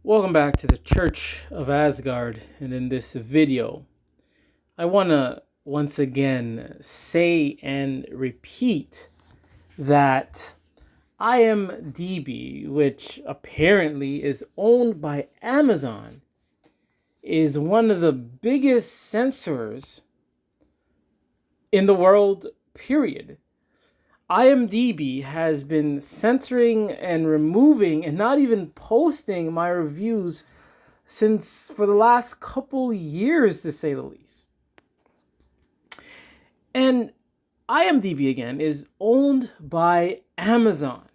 Welcome back to the Church of Asgard, and in this video, I want to once again say and repeat that IMDb, which apparently is owned by Amazon, is one of the biggest censors in the world, period. IMDb has been censoring and removing and not even posting my reviews since for the last couple years, to say the least. And IMDb, again, is owned by Amazon.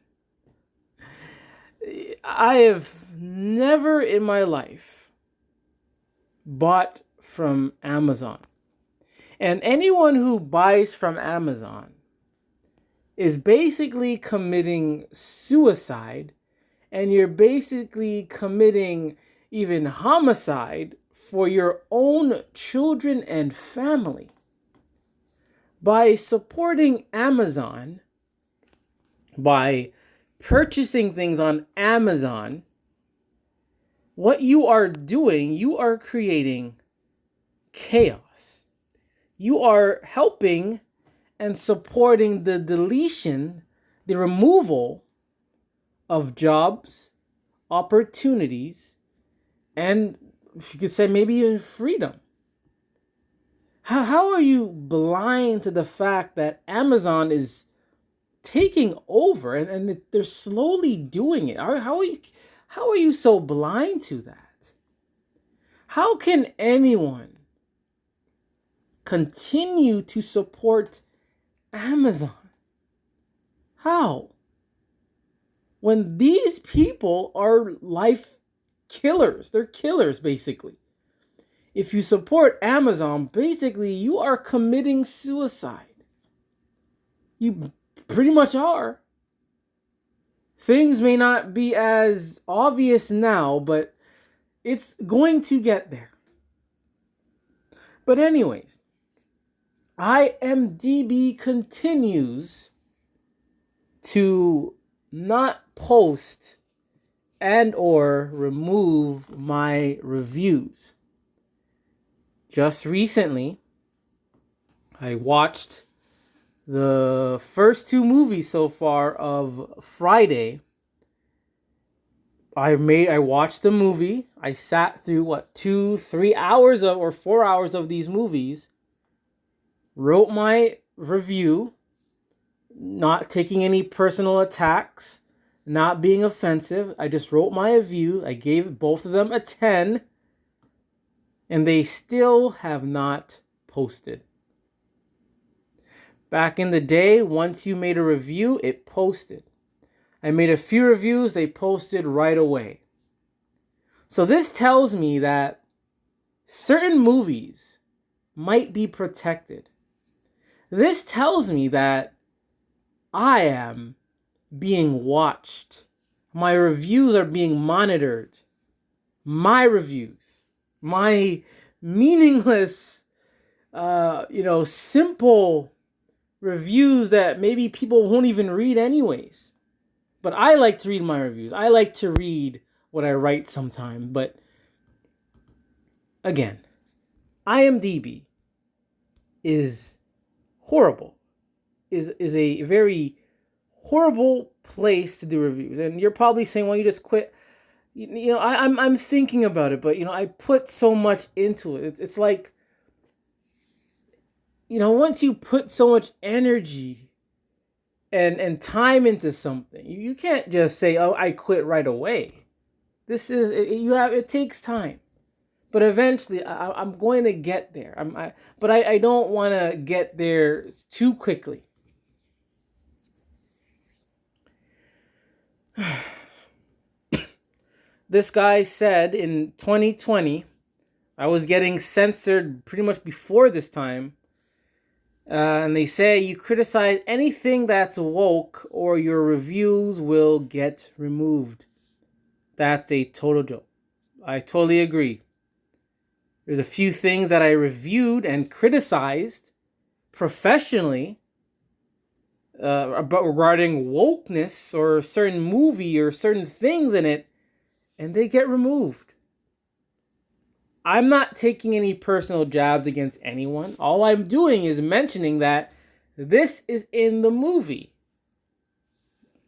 I have never in my life bought from Amazon. And anyone who buys from Amazon is basically committing suicide, and you're basically committing even homicide for your own children and family. By supporting Amazon, by purchasing things on Amazon, what you are doing, you are creating chaos. You are helping and supporting the deletion, the removal of jobs, opportunities, and if you could say maybe even freedom. How are you blind to the fact that Amazon is taking over and they're slowly doing it? How are you so blind to that? How can anyone continue to support Amazon? How? When these people are life killers. They're killers, basically. If you support Amazon, basically you are committing suicide. You pretty much are. Things may not be as obvious now, but it's going to get there. But anyways, IMDb continues to not post and or remove my reviews. Just recently, I watched the first two movies so far of Friday. I watched the movie. I sat through 2-3 hours or 4 hours of these movies. Wrote my review, not taking any personal attacks, not being offensive. I just wrote my review. I gave both of them a 10, and they still have not posted. Back in the day, once you made a review, it posted. I made a few reviews, they posted right away. So this tells me that certain movies might be protected. This tells me that I am being watched. My reviews are being monitored. My reviews. My meaningless, simple reviews that maybe people won't even read anyways. But I like to read my reviews. I like to read what I write sometimes. But again, IMDb is horrible, is a very horrible place to do reviews. And you're probably saying, well, you just quit. I'm thinking about it, but I put so much into it. It's like, once you put so much energy and time into something, you can't just say, oh, I quit right away. It takes time. But eventually, I'm going to get there. But I don't want to get there too quickly. This guy said in 2020, I was getting censored pretty much before this time. And they say you criticize anything that's woke or your reviews will get removed. That's a total joke. I totally agree. There's a few things that I reviewed and criticized professionally about regarding wokeness or a certain movie or certain things in it, and they get removed. I'm not taking any personal jabs against anyone. All I'm doing is mentioning that this is in the movie.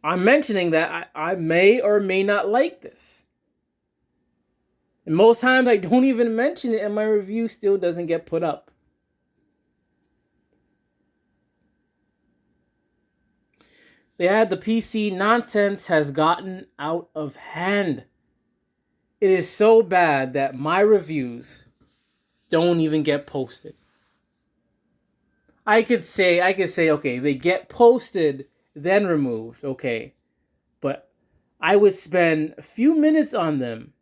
I'm mentioning that I may or may not like this. And most times I don't even mention it and my review still doesn't get put up. They had the PC nonsense has gotten out of hand. It is so bad that my reviews don't even get posted. I could say, okay, they get posted, then removed, okay. But I would spend a few minutes on them,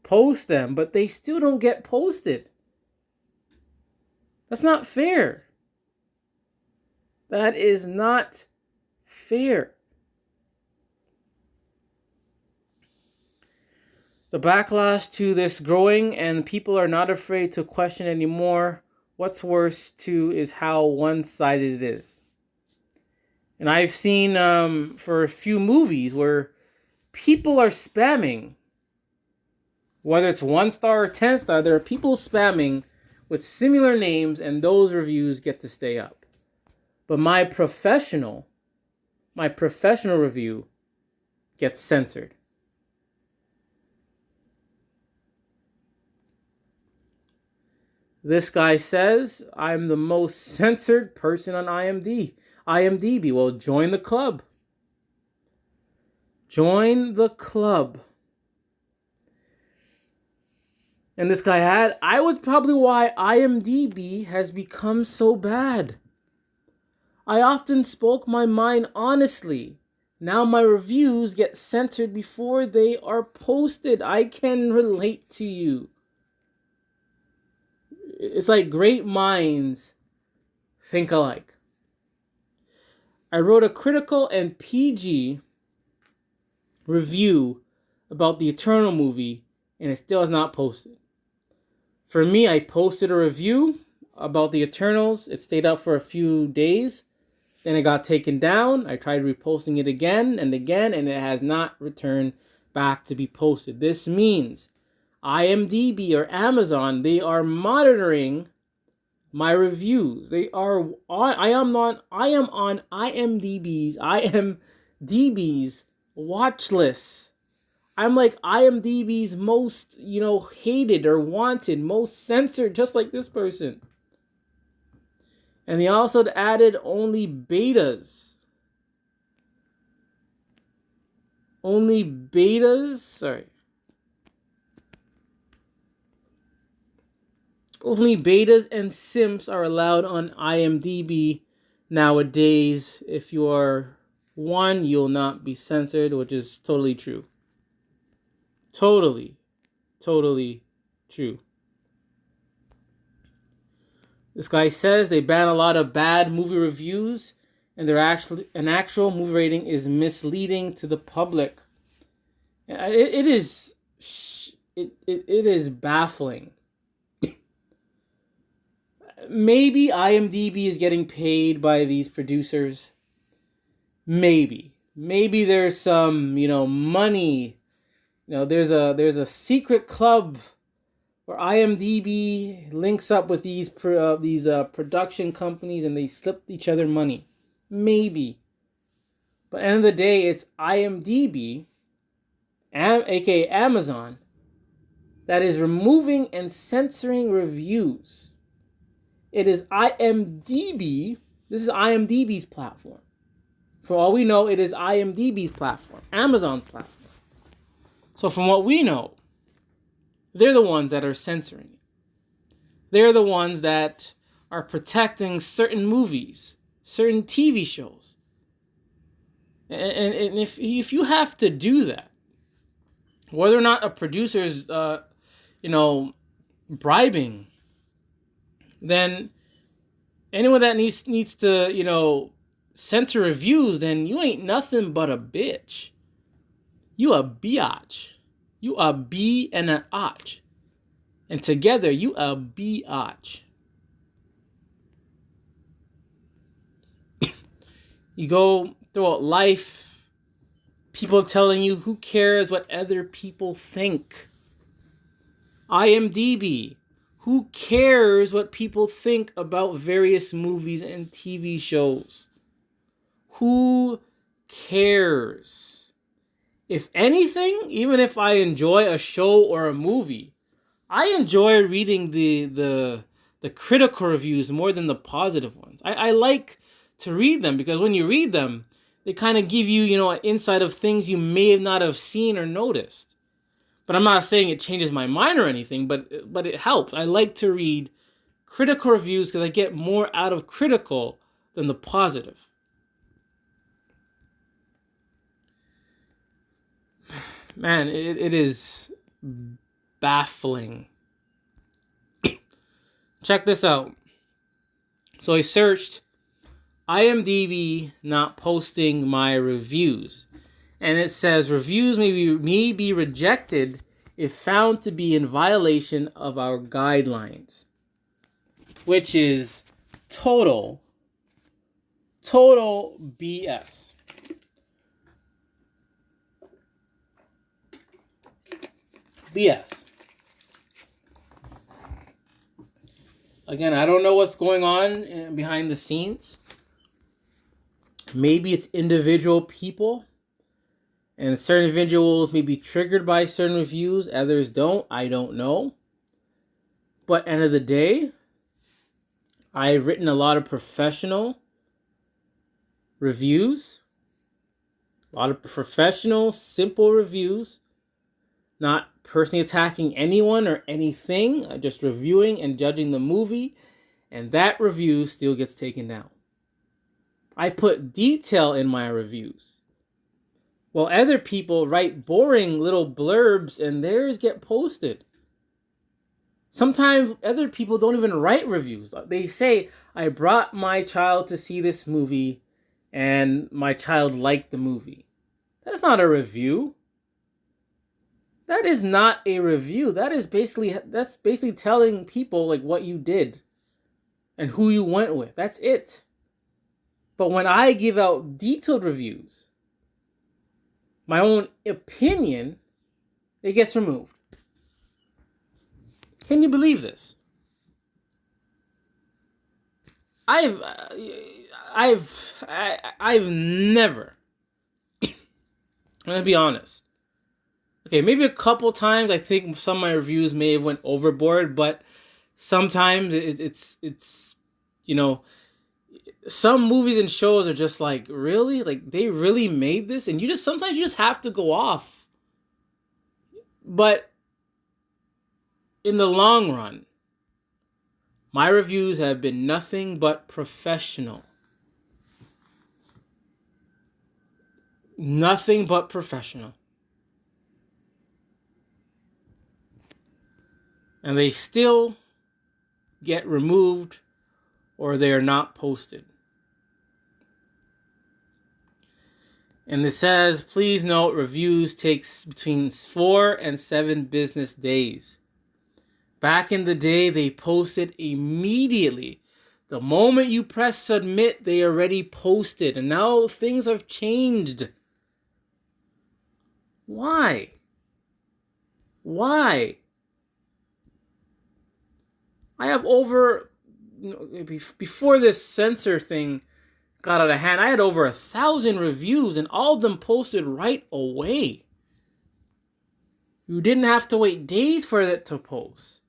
post them, but they still don't get posted. That's not fair. That is not fair. The backlash to this growing, and people are not afraid to question anymore. What's worse, too, is how one-sided it is. And I've seen for a few movies where people are spamming, whether it's 1 star or 10 star, there are people spamming with similar names, and those reviews get to stay up. But my professional review gets censored. This guy says, I'm the most censored person on IMDb. Well, join the club. Join the club. And this guy I was probably why IMDb has become so bad. I often spoke my mind honestly. Now my reviews get censored before they are posted. I can relate to you. It's like great minds think alike. I wrote a critical and PG review about the Eternal movie, and it still is not posted. For me, I posted a review about the Eternals. It stayed up for a few days. Then it got taken down. I tried reposting it again, and it has not returned back to be posted. This means IMDb or Amazon, they are monitoring my reviews. I am on IMDb's watch list. I'm like IMDb's most, hated or wanted, most censored, just like this person. And they also added only betas. Only betas and simps are allowed on IMDb nowadays. If you are one, you'll not be censored, which is totally true. Totally true. This guy says they ban a lot of bad movie reviews, and an actual movie rating is misleading to the public. It is baffling. Maybe IMDb is getting paid by these producers. Maybe there's some money. There's a secret club where IMDb links up with these production companies and they slip each other money. Maybe. But at the end of the day, it's IMDb, aka Amazon, that is removing and censoring reviews. It is IMDb. This is IMDb's platform. For all we know, it is IMDb's platform, Amazon's platform. So from what we know, they're the ones that are censoring it. They're the ones that are protecting certain movies, certain TV shows. And if you have to do that, whether or not a producer is, bribing, then anyone that needs to, censor reviews, then you ain't nothing but a bitch. You a biatch. You a B and an arch. And together, you a biatch. You go throughout life, People telling you, who cares what other people think? IMDb, who cares what people think about various movies and TV shows? Who cares? If anything, even if I enjoy a show or a movie, I enjoy reading the critical reviews more than the positive ones. I like to read them because when you read them, they kind of give you, an insight of things you may not have seen or noticed. But I'm not saying it changes my mind or anything, but it helps. I like to read critical reviews because I get more out of critical than the positive. Man, it is baffling. Check this out. So I searched IMDb not posting my reviews. And it says reviews may be rejected if found to be in violation of our guidelines. Which is total BS. BS. Again, I don't know what's going on behind the scenes. Maybe it's individual people. And certain individuals may be triggered by certain reviews. Others don't. I don't know. But end of the day, I've written a lot of professional reviews. A lot of professional, simple reviews. Not personally attacking anyone or anything. Just reviewing and judging the movie. And that review still gets taken down. I put detail in my reviews. Well, other people write boring little blurbs and theirs get posted. Sometimes other people don't even write reviews. They say, I brought my child to see this movie and my child liked the movie. That's not a review. That is not a review. That's basically telling people like what you did and who you went with. That's it. But when I give out detailed reviews, my own opinion, it gets removed. Can you believe this? I've never, I'm gonna be honest. Okay, maybe a couple times I think some of my reviews may have went overboard, but sometimes it's some movies and shows are just like, really? Like, they really made this? And sometimes you just have to go off. But in the long run, my reviews have been nothing but professional. Nothing but professional. And they still get removed or they are not posted. And it says, please note, reviews takes between 4 and 7 business days. Back in the day, they posted immediately. The moment you press submit, they already posted. And now things have changed. Why? I have over, before this censor thing got out of hand, I had over 1,000 reviews and all of them posted right away. You didn't have to wait days for it to post.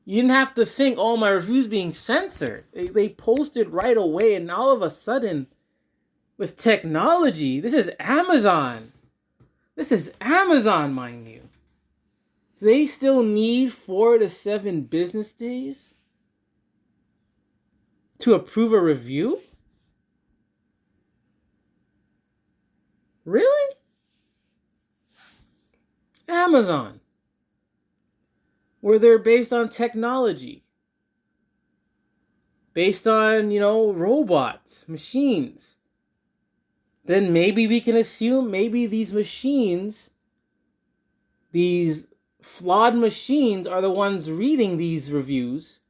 You didn't have to think, oh, my review's being censored. They posted right away, and all of a sudden, with technology, this is Amazon. This is Amazon, mind you. They still need 4 to 7 business days to approve a review? Really? Amazon, where they're based on technology, based on, robots, machines, then maybe we can assume maybe these machines, these flawed machines, are the ones reading these reviews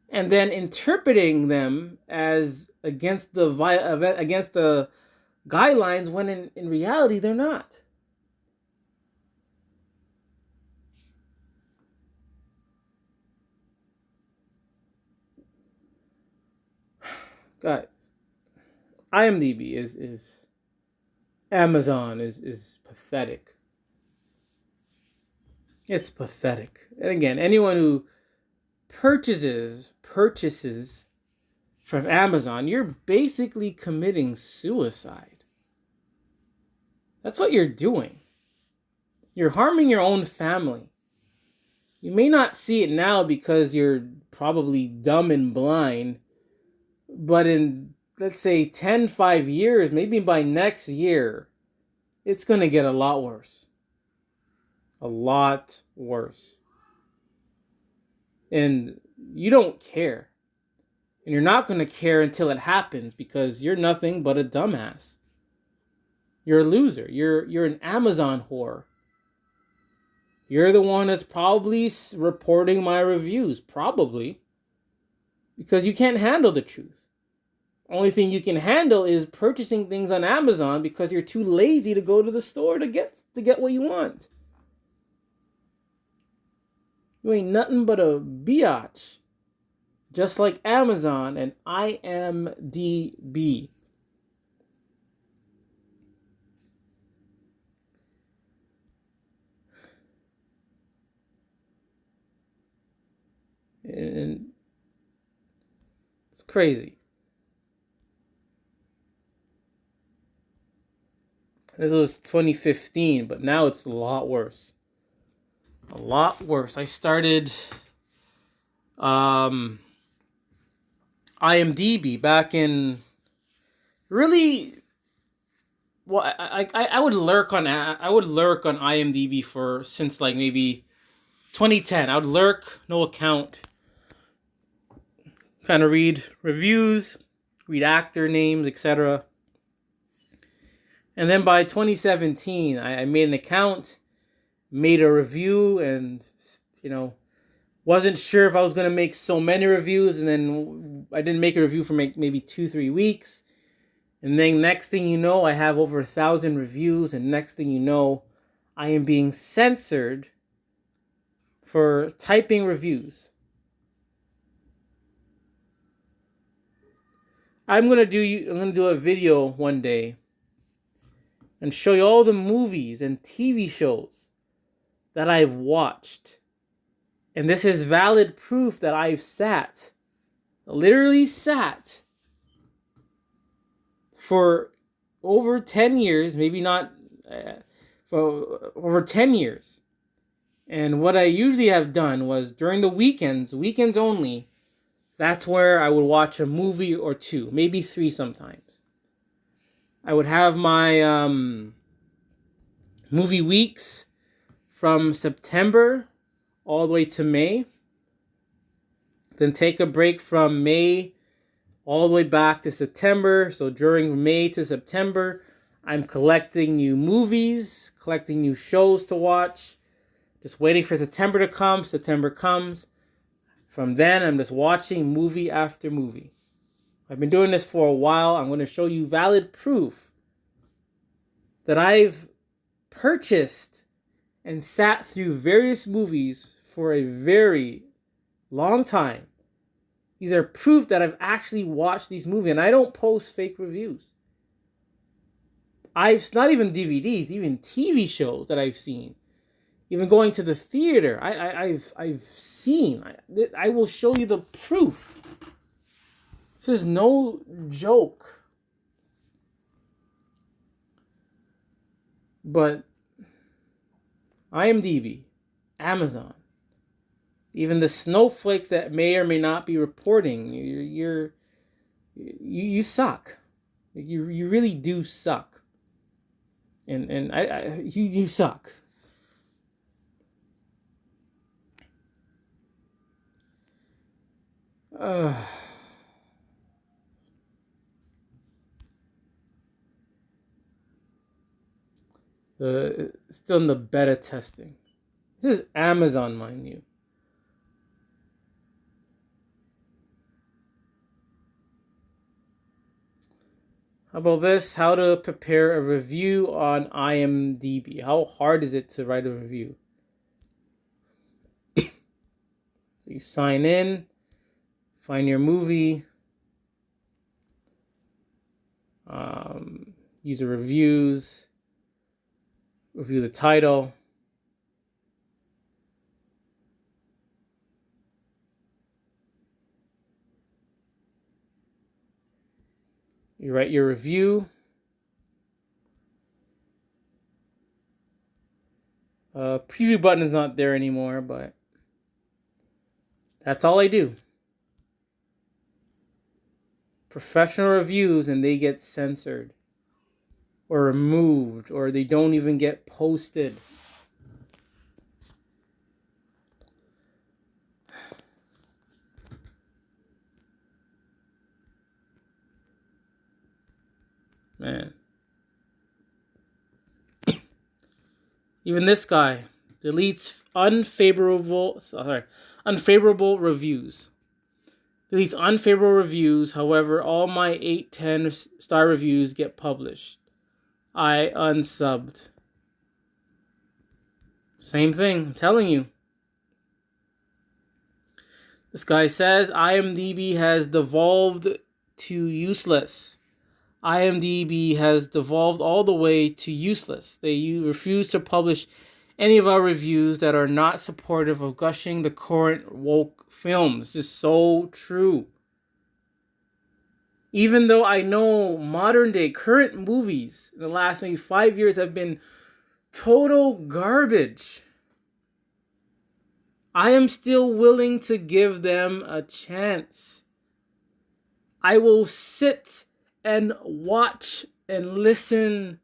and then interpreting them as against the guidelines when in reality they're not. Guys, IMDb is Amazon is pathetic. It's pathetic. And again, anyone who purchases from Amazon, you're basically committing suicide. That's what you're doing. You're harming your own family. You may not see it now because you're probably dumb and blind, but in, let's say, 5 years, maybe by next year, it's going to get a lot worse. A lot worse. And you don't care. And you're not going to care until it happens because you're nothing but a dumbass. You're a loser. You're an Amazon whore. You're the one that's probably reporting my reviews. Probably. Because you can't handle the truth. Only thing you can handle is purchasing things on Amazon because you're too lazy to go to the store to get what you want. You ain't nothing but a biatch. Just like Amazon and IMDb. And it's crazy. This was 2015, but now it's a lot worse. A lot worse. I started IMDb back in really. Well, I would lurk on IMDb for since like maybe 2010. I would lurk, no account, kind of read reviews, read actor names, etc. And then by 2017, I made an account, made a review, and wasn't sure if I was going to make so many reviews. And then I didn't make a review for maybe 2-3 weeks. And then next thing you know, I have over 1,000 reviews. And next thing you know, I am being censored for typing reviews. I'm gonna do a video one day and show you all the movies and TV shows that I've watched. And this is valid proof that I've literally sat for over 10 years, maybe not, for over 10 years. And what I usually have done was during the weekends only, that's where I would watch a movie or two, maybe 3 sometimes. I would have my movie weeks from September all the way to May. Then take a break from May all the way back to September. So during May to September, I'm collecting new movies, collecting new shows to watch. Just waiting for September to come. September comes. From then, I'm just watching movie after movie. I've been doing this for a while. I'm going to show you valid proof that I've purchased and sat through various movies for a very long time. These are proof that I've actually watched these movies, and I don't post fake reviews. I've not even DVDs, even TV shows that I've seen. Even going to the theater, I've seen. I will show you the proof. This is no joke. But IMDb, Amazon, even the snowflakes that may or may not be reporting, you suck. You really do suck. And you suck. Still in the beta testing. This is Amazon, mind you. How about this? How to prepare a review on IMDb. How hard is it to write a review? So you sign in, find your movie, user reviews, review the title. You write your review. Preview button is not there anymore, but that's all I do. Professional reviews, and they get censored or removed, or they don't even get posted. Man. Even this guy deletes unfavorable reviews. Deletes unfavorable reviews. However, all my 8-10 star reviews get published. I unsubbed. Same thing, I'm telling you. This guy says IMDb has devolved to useless. IMDb has devolved all the way to useless. They refuse to publish any of our reviews that are not supportive of gushing the current woke films. This is so true. Even though I know modern day current movies in the last maybe 5 years have been total garbage, I am still willing to give them a chance. I will sit and watch and listen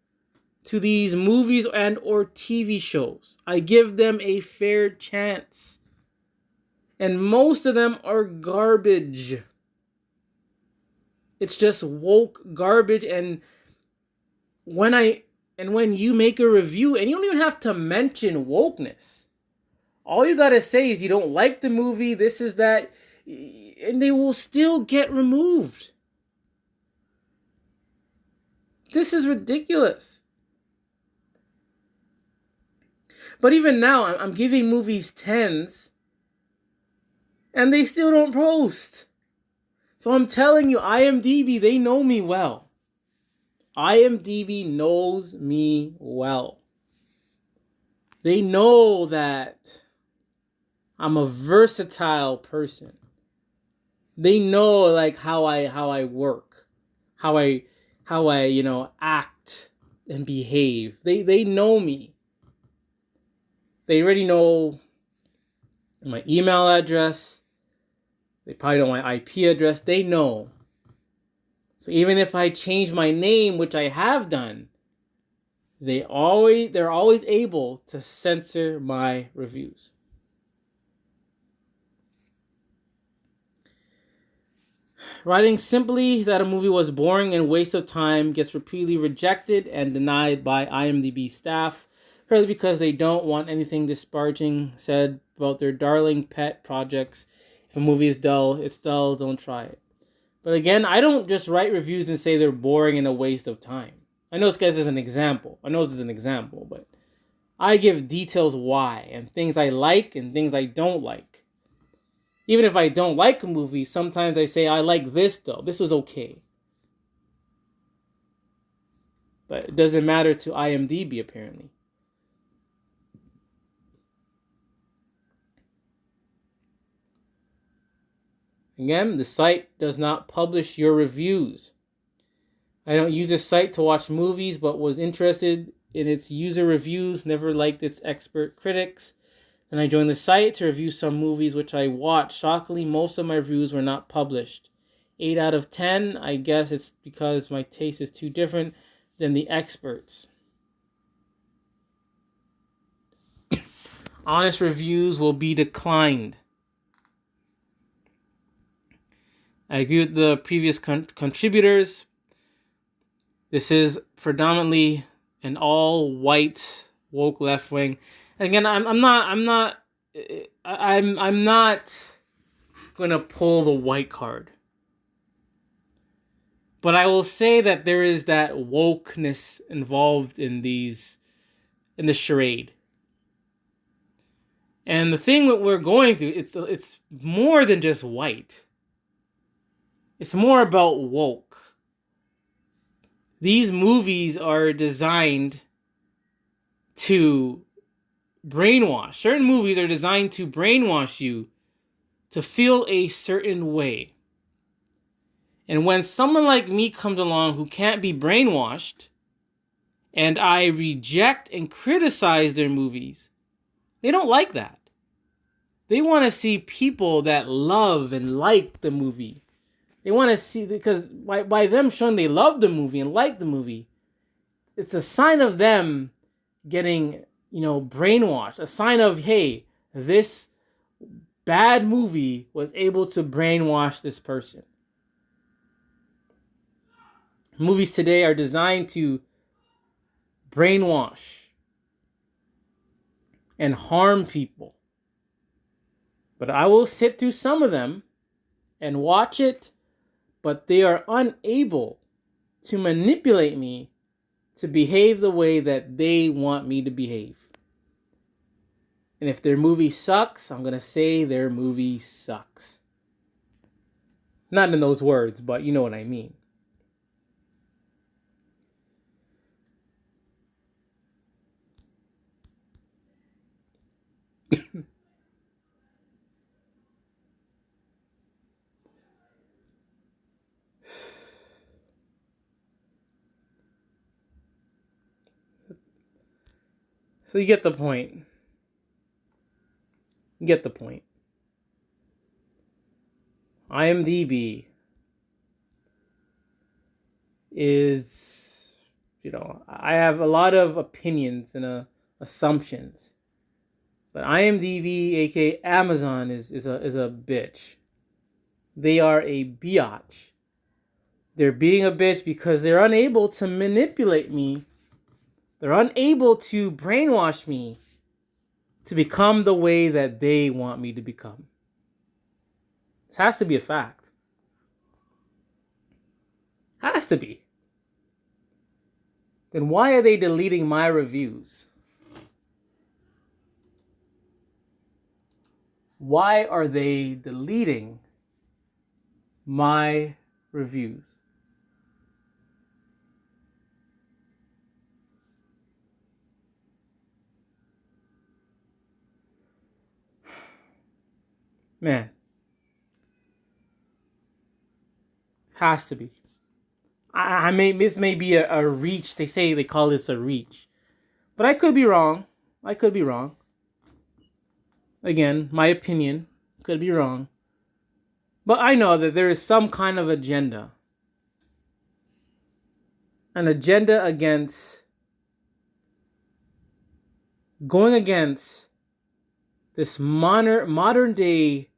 to these movies and or TV shows. I give them a fair chance. And most of them are garbage. It's just woke garbage. And when you make a review, and you don't even have to mention wokeness. All you gotta say is you don't like the movie, this is that, and they will still get removed. This is ridiculous. But even now, I'm giving movies 10s, and they still don't post. So I'm telling you, IMDb, they know me well. IMDb knows me well. They know that I'm a versatile person. They know like how I work, how I act and behave. They know me. They already know my email address. They probably know my IP address. They know. So even if I change my name, which I have done, they're always able to censor my reviews. Writing simply that a movie was boring and waste of time gets repeatedly rejected and denied by IMDb staff, partly because they don't want anything disparaging said about their darling pet projects. If a movie is dull, it's dull, don't try it. But again, I don't just write reviews and say they're boring and a waste of time. I know this guy's an example. But I give details why, and things I like and things I don't like. Even if I don't like a movie, sometimes I say, I like this though. This was okay. But it doesn't matter to IMDb, apparently. Again, the site does not publish your reviews. I don't use this site to watch movies, but was interested in its user reviews, never liked its expert critics. Then I joined the site to review some movies which I watched. Shockingly, most of my reviews were not published. 8 out of 10, I guess it's because my taste is too different than the experts. Honest reviews will be declined. I agree with the previous contributors. This is predominantly an all-white woke left wing. Again, I'm not gonna pull the white card. But I will say that there is that wokeness involved in the charade. And the thing that we're going through, it's more than just white. It's more about woke. These movies are designed to brainwash. Certain movies are designed to brainwash you to feel a certain way. And when someone like me comes along who can't be brainwashed, and I reject and criticize their movies, they don't like that. They want to see people that love and like the movie. They want to see, because by them showing they love the movie and like the movie, it's a sign of them getting, brainwashed. A sign of, hey, this bad movie was able to brainwash this person. Movies today are designed to brainwash and harm people. But I will sit through some of them and watch it, but they are unable to manipulate me to behave the way that they want me to behave. And if their movie sucks, I'm going to say their movie sucks. Not in those words, but you know what I mean. So you get the point. You get the point. IMDb is, I have a lot of opinions and assumptions. But IMDb, aka Amazon, is a bitch. They are a biatch. They're being a bitch because they're unable to manipulate me. They're unable to brainwash me to become the way that they want me to become. This has to be a fact. Has to be. Then why are they deleting my reviews? Why are they deleting my reviews? Man. Has to be. This may be a reach. They call this a reach. But I could be wrong. Again, my opinion. Could be wrong. But I know that there is some kind of agenda. An agenda going against this modern day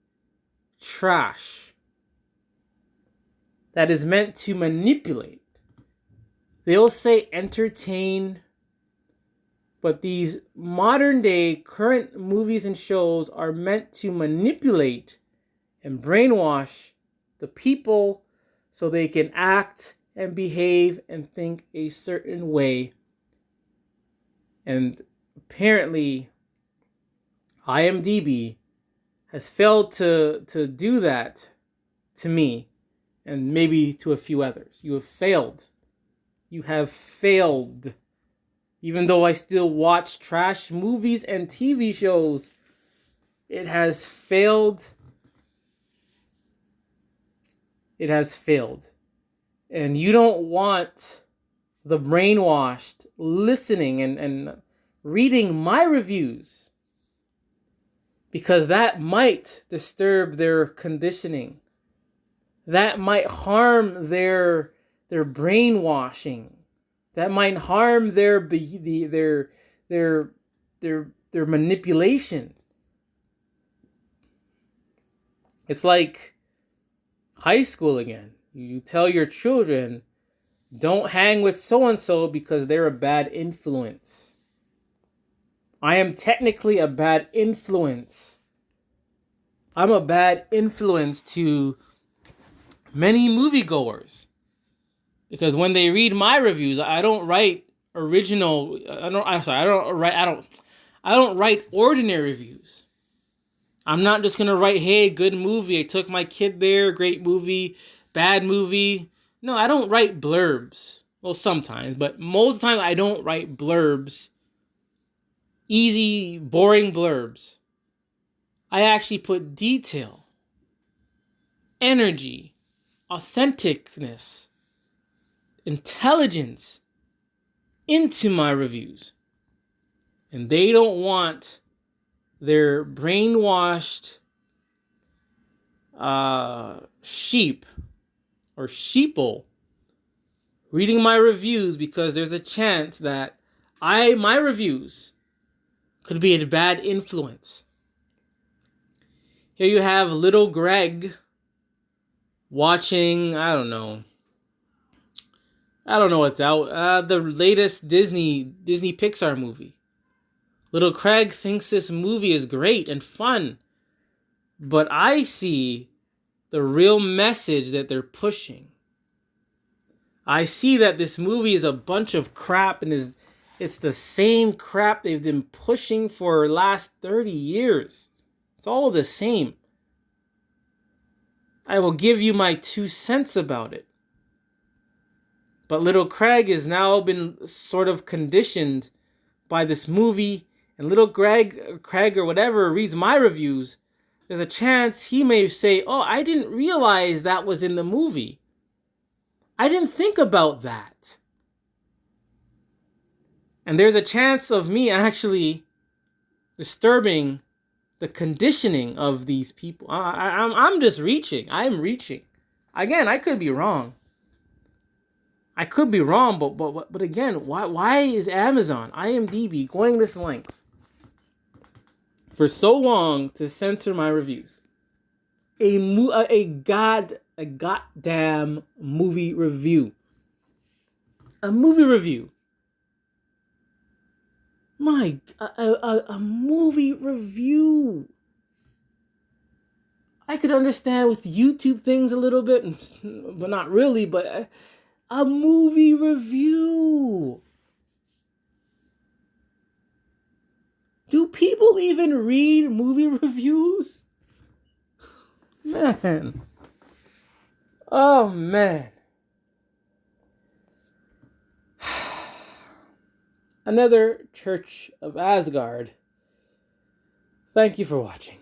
trash that is meant to manipulate. They'll say entertain, but these modern day current movies and shows are meant to manipulate and brainwash the people so they can act and behave and think a certain way. And apparently, IMDb has failed to do that to me and maybe to a few others. You have failed. You have failed. Even though I still watch trash movies and TV shows, it has failed. It has failed. And you don't want the brainwashed listening and reading my reviews, because that might disturb their conditioning. That might harm their brainwashing. That might harm their manipulation. It's like high school again. You tell your children, don't hang with so-and-so because they're a bad influence. I am technically a bad influence. I'm a bad influence to many moviegoers. Because when they read my reviews, I don't write original. I don't write ordinary reviews. I'm not just gonna write, hey, good movie. I took my kid there. Great movie. Bad movie. No, I don't write blurbs. Well, sometimes, but most of the time I don't write blurbs. Easy, boring blurbs. I actually put detail, energy, authenticness, intelligence into my reviews. And they don't want their brainwashed sheep or sheeple reading my reviews, because there's a chance that my reviews could be a bad influence. Here you have little Greg watching, I don't know what's out, the latest Disney Pixar movie. Little Craig thinks this movie is great and fun, but I see the real message that they're pushing. I see that this movie is a bunch of crap, and it's the same crap they've been pushing for the last 30 years. It's all the same. I will give you my 2 cents about it. But little Craig has now been sort of conditioned by this movie, and little Craig or whatever reads my reviews. There's a chance he may say, oh, I didn't realize that was in the movie. I didn't think about that. And there's a chance of me actually disturbing the conditioning of these people. I'm just reaching. I'm reaching. Again, I could be wrong. But again, why is Amazon, IMDb going this length for so long to censor my reviews? A goddamn movie review. A movie review. A movie review. I could understand with YouTube things a little bit, but not really, but a movie review. Do people even read movie reviews? Man. Oh, man. Another Church of Asgard. Thank you for watching.